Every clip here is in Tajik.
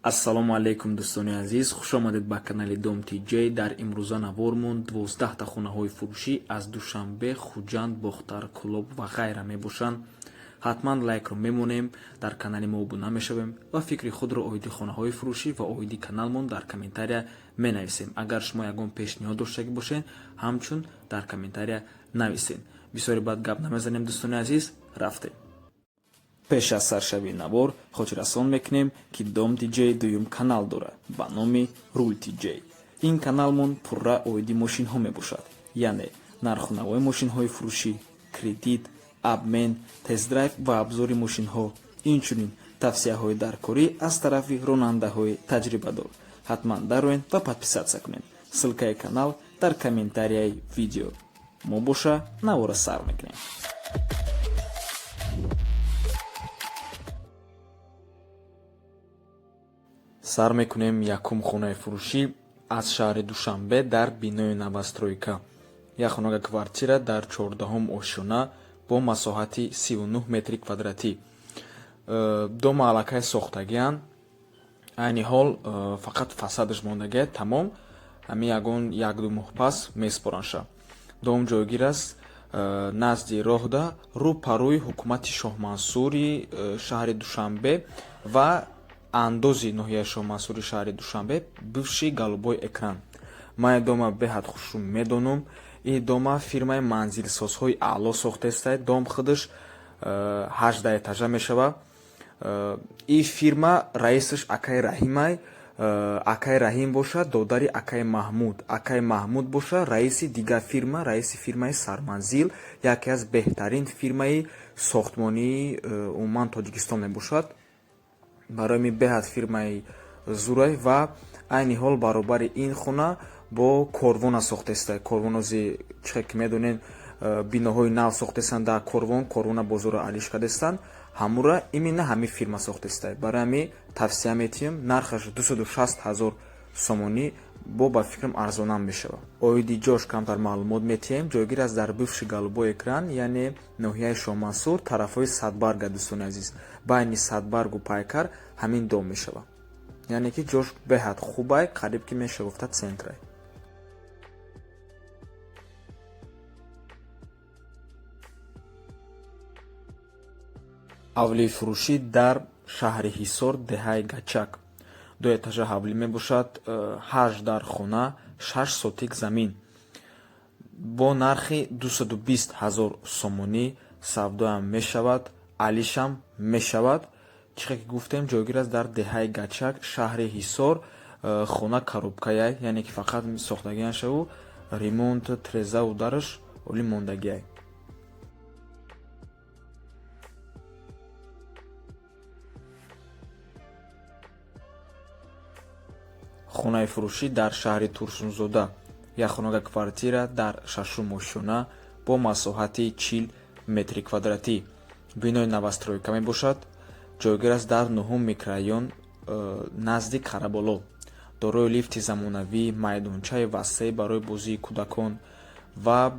ассалому алайкум дӯстони азиз, хушомадед ба канали Dom TJ. дар имрӯза навормон 12 хонаҳои фурӯшӣ аз Душанбе, Хуҷанд, Бохтар, Кӯлоб ва ғайра мебошанд. ҳатман лайкро мемонем, дар канали мо обуна мешавем ва фикри худро оиди хонаҳои фурӯшӣ ва оиди каналмон дар комментария менависем. агар шумо ягон пешниҳод доштагӣ бошед, ҳамчун дар комментария нависед. бисёри бад гап намезанем дӯстони азиз, рафтем. пеш аз саршави навор хотиррасон мекунем ки Dom TJ дуюм канал дорад ба номи Rul TJ. ин каналмон пурра оиди мошинҳо мебошад, яъне нарху навои мошинҳои фурӯшӣ, кредит, обмен, тест-драйв ва абзори мошинҳо, инчунин тавсияҳои даркорӣ аз тарафи ронандаҳои таҷрибадор. ҳатман дароед ва подписатсия кунед. ссилкаи канал дар комментарияи видео. мо боша навора сар мекунем. сар мекунем якум хонаи фурӯшӣ аз шаҳри Душанбе дар бинои Новостройка. як хонага квартира дар 14-ум ошёна бо масоҳати 39 метри квадратӣ. дома аллакай сохтагиянд. айни ҳол фақат фасадаш мондагия тамом. ҳамин ягон 1-2 моҳ пас меспоранша. дом ҷойгир аст назди роҳда рӯпарӯи ҳукумати Шоҳмансури шаҳри Душанбе ва андози ноҳияи Шоҳмансури шаҳри Душанбе, бивши Голубой экран. ман дома беҳад хушрӯ медонам. ин дома фирмаи манзилсозҳои аъло сохтааст. дом худаш 18 этажа мешавад. ин фирма раисаш акай Раҳимай. акай Раҳим боша додари акай Маҳмуд. акай Маҳмуд боша раиси дигар фирма, раиси фирмаи Сарманзил, яке аз беҳтарин фирмаи сохтмонии умуман Тоҷикистон мебошад. барои ми беҳад фирмаи зурай ва айни ҳол баробари ин хона бо корвона сохтааста. корвонози чихе ки медонед биноҳои нав сохтаистанд дар корвона бозори Алишкадастанд. ҳамура именно ҳамин фирма сохтааста. барои ами тавсия метиҳем. нархаш 260 000 сомонӣ бо ба фикрам арзонам мешавад. оиди ҷош камтар маълумот метиҳем. ҷойгир аст дар бивши Голубой экран, яъне ноҳияи Шоҳмансур, тарафҳои Садбарга. дӯстони азиз, байни Садбаргу Пайкар ҳамин дом мешавад. яъне ки ҷош беҳад хубай, қариб ки меша гуфта центрай. ҳавлии фурӯшӣ дар шаҳри Ҳисор, деҳаи Гачак. 2 этажа ҳавлӣ мебошад. 8 дар хона, 6 сотик замин бо нархи 220 000 сомонӣ савдоам мешавад. алишам мешавад. чихе ки гуфтем, ҷойгир аст дар деҳаи Гачак, шаҳри Ҳисор. хона коробкаяй, яъне ки фақат сохтагиашаву ремонт трезаву дараш оли мондагияй. хонаи фурӯшӣ дар шаҳри Турсунзода. як хонага квартира дар 6-ум ошёна бо масоҳати 40 метри квадратӣ. бинои Новостройка мебошад. ҷойгир аст дар 9-ум микрорайон назди Қараболо. дорои лифти замонавӣ, майдончаи васеъ барои бозии кӯдакон ва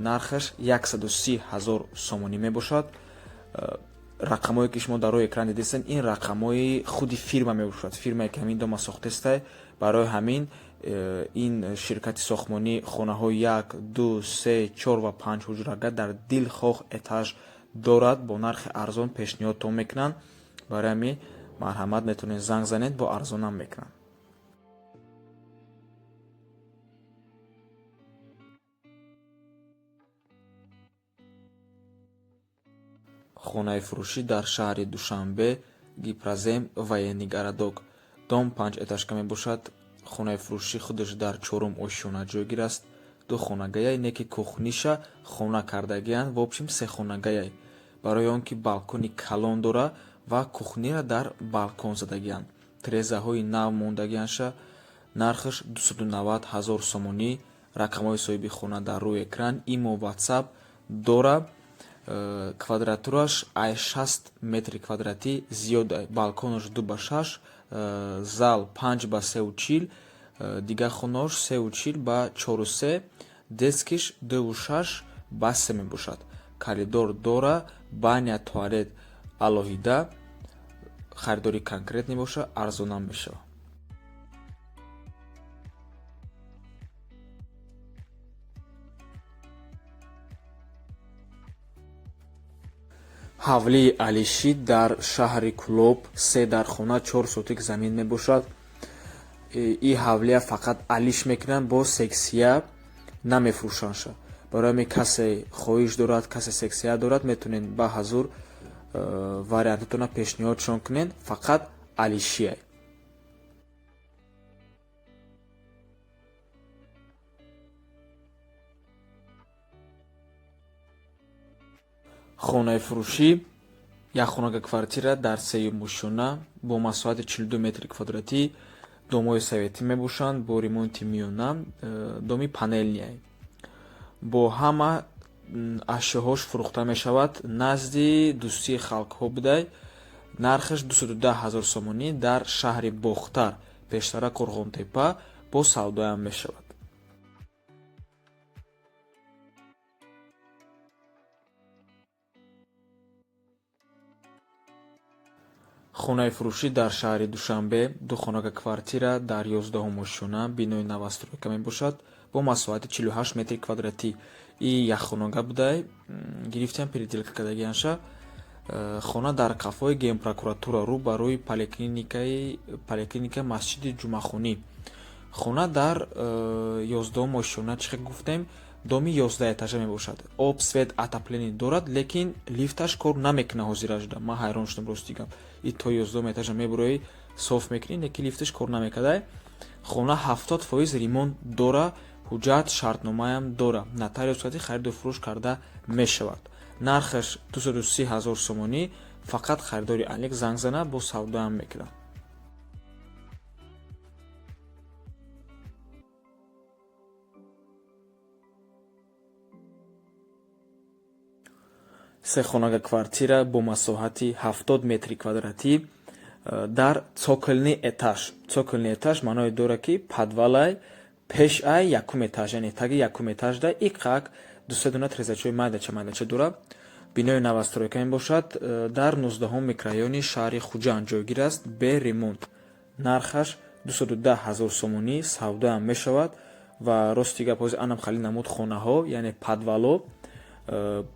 нархаш 130 000 сомонӣ мебошад. рақамое ки шумо дар рои экран дидистед, ин рақамои худи фирма мебошад. фирмае ки ҳамин дома сохтааста. барои ҳамин ин ширкати сохтмонӣ хонаҳои 1, 2, 3, 4 ва 5 ҳуҷрага дар дилхоҳ этаж дорад. бо нархи арзон пешниҳодтон мекунанд. барои ҳамин марҳамат метавонед занг занед, бо арзонам мекунанд. хонаи фурӯшӣ дар шаҳри Душанбе, Гипразем, Военнигарадок. дом 5 этажка мебошад. хонаи фурӯшӣ худаш дар 4-ум ошёна ҷойгир аст. 2 хонагаяй, не ки кухниша хона кардагиянд, вообщем 3 хонагаяй. барои он ки балкони калон дора ва кухнира дар балкон задагиянд. трезаҳои нав мондагиянша. нархаш 290 000 сомонӣ. рақамҳои соҳиби хона дар рӯи экран. имо ватсап дора. квадратураш ай 6 метри квадратӣ зиёд. балконаш 2/6, зал 5/340, дигар хонааш 340 ба 4-3, дескиш 2/6/3 мебошад. коридор дора, баня туалет алоҳида. харидори конкрет мебоша, арзонам мешавад. ҳавлии Алиши дар шаҳри Кӯлоб 3 дархона 4 сотик замин мебошад. И ҳавлия фақат алиш мекунанд, бо сексия намефурӯшанша. Барои ҳамин касе хоҳиш дорад, касе сексия дорад, метавонед ба ҳазур вариантатона пешниҳодшон кунед, фақат алишияй. хонаи фурӯшӣ як хонага квартира дар сеюм мушона бо масоҳати 42 метри квадратӣ, домҳои советӣ мебошанд, бо ремонти миёна, доми панелияй. Бо ҳама ашёҳош фурӯхта мешавад. Назди дӯстии халкҳо будай, нархаш 210 000 сомонӣ дар шаҳри Бохтар, пештара Қурғонтепа, бо савдоям мешавад. хонаи фурӯшӣ дар шаҳри Душанбе ду хонага квартира дар 11 ошона бинои навастройка мебошад, бо масоҳати 48 метри квадратӣ. И якхонага будай, гирифтам переделка кардагианша. хона дар қафои генпрокуратура рӯ ба рӯи поликлиника масҷиди ҷумъахонӣ. хона дар 11 ошона чӣ хел гуфтем, доми 11 этажа мебошад. Об, свет, отопление дорад, лекин лифташ кор намекуна ҳозиражда. Ман ҳайрон шудам ростигам. И то 11 этажа мебурои соф мекунӣ, лекин лифташ кор намекардай. хона 70% ремонт дора, ҳуҷҷат, шартномаам дора. Нотариусати хариду фурӯш карда мешавад. нархаш 230 000 сомонӣ, фақат харидори алик занг зана, бо савдоам мекунад. се хонага квартира бо масоҳати 70 метри квадратӣ дар цоколни этаж. Цоколни этаж маъное дорад ки подвалай пешай якум этаж, яъне таги якум этажда иқак дусе дона трезачаи майдача дора. бинои навастройка мебошад. Дар 19 микрорайони шаҳри Хуҷанд ҷойгир аст, бе ремонт. нархаш 210 000 сомонӣ, савдоам мешавад. ва рости гап ҳозир анам хали намуд хонаҳо, яъне подвало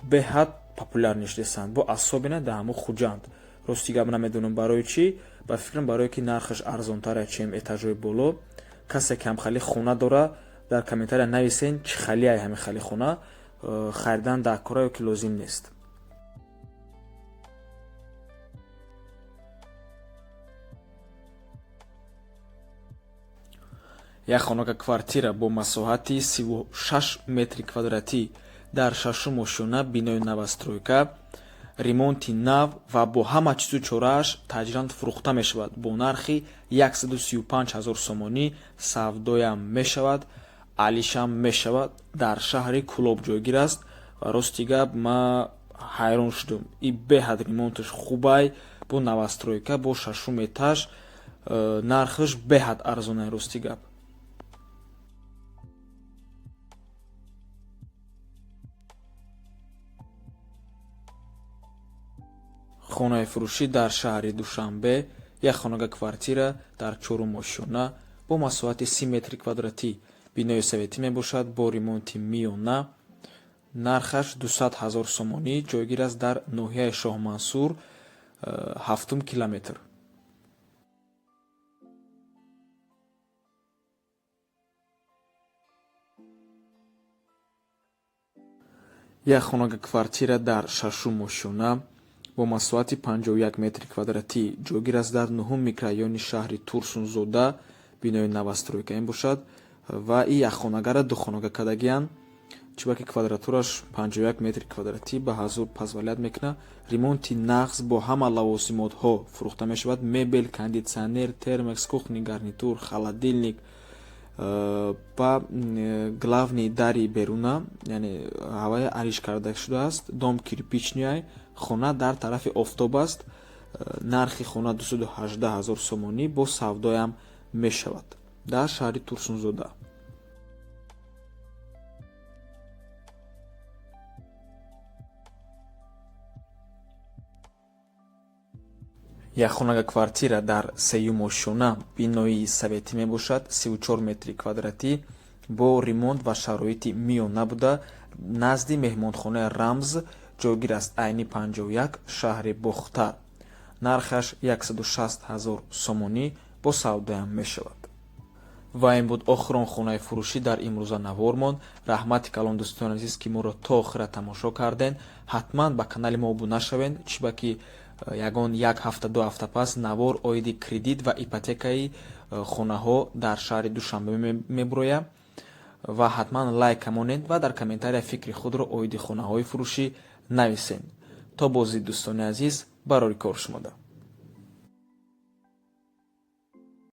беҳад популярни шудесанд, бо асобина да ҳамо Хуҷанд. рости гап намедонам барои чӣ, ба фикрам барое ки нархаш арзонтара, чем этажои боло. касе кам хали хона дора, дар комментария нависен чӣ халияй ҳамин хали хона, харидан дар кора ё ки лозим нест. як хонага квартира бо масоҳати 36 метри квадратӣ дар 6 ошона бинои навастройка, ремонти нав ва бо ҳама чизу чорааш таҷран фурӯхта мешавад. бо нархи 135 000 сомонӣ, савдоям мешавад, алишам мешавад. дар шаҳри Кӯлоб ҷойгир аст. ва рости гап ман ҳайрон шудам. И беҳад ремонташ хубай, бо навастройка, бо 6 этаж, нархаш беҳад арзонай рости гап. хонаи фурӯшӣ дар шаҳри Душанбе як хонага квартира дар 4 ошона бо масоҳати 30 метри квадратӣ, бинои советӣ мебошад, бо ремонти миёна. нархаш 200 000 сомонӣ, ҷойгир аст дар ноҳияи Шоҳмансур, 7 километр. як хонага квартира дар 6 ошона бо масоҳати 51 метри квадратӣ, ҷойгир аст дар 9 микрорайони шаҳри Турсунзода, бинои навастройка мебошад. ва и якхонагара духонага кардагианд, чиба ки квадратураш 51 метри квадратӣ ба ҳазур позволят мекуна. ремонти нағз бо ҳама лавозимотҳо фурӯхта мешавад. мебел, кондитсионер, термекс, кухни, гарнитур, холодильник. ба главни дари беруна, яъне ҳавая ариш карда шудааст. дом кирпичниай, хона дар тарафи офтоб аст. нархи хона 218 000 сомонӣ, бо савдоям мешавад. дар шаҳри Турсунзода. як хонага квартира дар сеюм ошона бинои советӣ мебошад, 34 метри квадратӣ бо ремонт ва шароити миёна буда назди меҳмонхонаи Рамз ҷойгир аст, айни 51 шаҳри Бухтар. нархаш 160 000 сомонӣ бо савдоям мешавад. ва ин буд охирон хонаи фурӯшӣ дар имрӯза навормон. раҳмати калон дӯстони азиз ки моро то охира тамошо карден. ҳатман ба канали мо обуна шавен, чиба ки ягон 1 ҳафта 2 ҳафта пас навор оиди кредит ва ипотекаи хонаҳо дар шаҳри Душанбе мебуроя. ва ҳатман лайка монед ва дар комментария фикри худро оиди хонаҳои фурӯшӣ нависен. то бози дӯстони азиз, барори кор шумода.